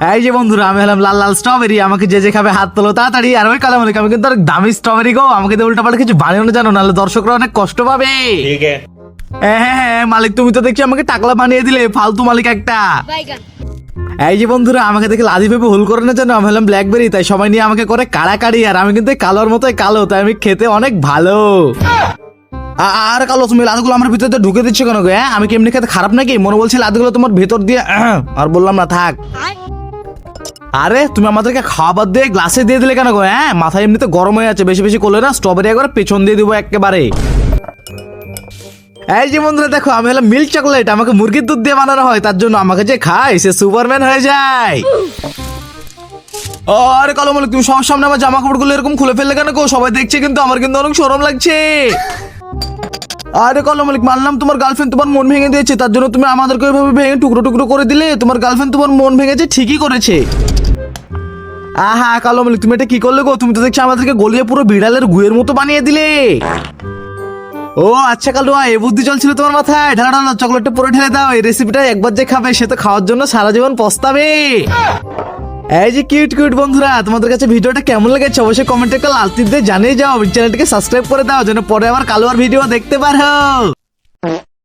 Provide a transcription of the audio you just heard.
এই যে বন্ধুরা, আমি হলাম লাল লাল স্ট্রবেরি। আমাকে যে যে খাবে হাত তোলো তাড়াতাড়ি। আর ওই কালো মালিক, আমি কিন্তু অনেক দামি স্ট্রবেরি গো। আমাকে তো উল্টা পাল্টা কিছু বানিয়ে জানো, নাহলে দর্শকরা অনেক কষ্ট পাবে। ठीक है। হ্যাঁ হ্যাঁ হ্যাঁ মালিক, তুমি তো দেখছি আমাকে টাকলা বানিয়ে দিলে, ফালতু মালিক একটা। এই যে বন্ধুরা, আমাকে দেখে লাদি ভেবে ভুল করে না জানো, আমি হলাম ব্ল্যাকবেরি। তাই সবাই নিয়ে আমাকে করে কাড়াকাড়ি। আর আমি কিন্তু এই কালোর মতোই কালো, তাই আমি খেতে অনেক ভালো। আর কালো, তুমি লাদুগুলো আমার ভিতরে ঢুকে দিচ্ছ কেন গো? হ্যাঁ, আমি কি এমনি খেতে খারাপ নাকি? মনে বলছে লাদুগুলো তোমার ভেতর দিয়ে। আর বললাম না, থাক। আরে তুমি আমাদেরকে খাবার দিয়ে গ্লাসে দিয়ে দিলে কেন গো? হ্যাঁ, মাথায় এমনিতে গরম হয়ে আছে, বেশি বেশি করলে না স্ট্রবেরি একবার পেছন দিয়ে দিব একেবারে। এই যে বন্ধুরা দেখো, আমি হলাম মিল্ক চকলেট। আমাকে মুরগির দুধ দিয়ে বানানো হয়, তার জন্য আমাকে যে খায় সে সুপারম্যান হয়ে যায়। আরে কালো মালিক, তুমি সবার সামনে আমার জামা কাপড়গুলো এরকম খুলে ফেললে কেন গো? সবাই দেখছে কিন্তু, আমার কিন্তু অনেক শরম লাগছে। আরে কালো মালিক, মানলাম তোমার গার্লফ্রেন্ড তোমার মন ভেঙে দিয়েছে, তার জন্য তুমি আমাদেরকে ওইভাবে ভেঙে টুকরো টুকরো করে দিলে। তোমার গার্লফ্রেন্ড তোমার মন ভেঙেছে, ঠিকই করেছে। আহা কালো মালিক, তুমি এটা কি করলে গো? তুমি তো দেখছি আমাদেরকে গলিয়ে পুরো বিড়ালের গুয়ের মতো বানিয়ে দিলে। ও আচ্ছা কালু, এ বুদ্ধি চলছিল তোমার মাথায়? ঢালা ঢালা চকলেটটা পুরো ঢেলে দাও। এই রেসিপিটা একবার যে খাবে সে তো খাওয়ার জন্য সারা জীবন পস্তাবে। এই যে কিউট কিউট বন্ধুরা, তোমাদের কাছে ভিডিওটা কেমন লেগেছে অবশ্যই কমেন্টে একটা লাল তীর দিয়ে জানিয়ে যাও। চ্যানেলটিকে সাবস্ক্রাইব করে দাও, যেন পরে আবার কালো আর ভিডিও দেখতে পারো।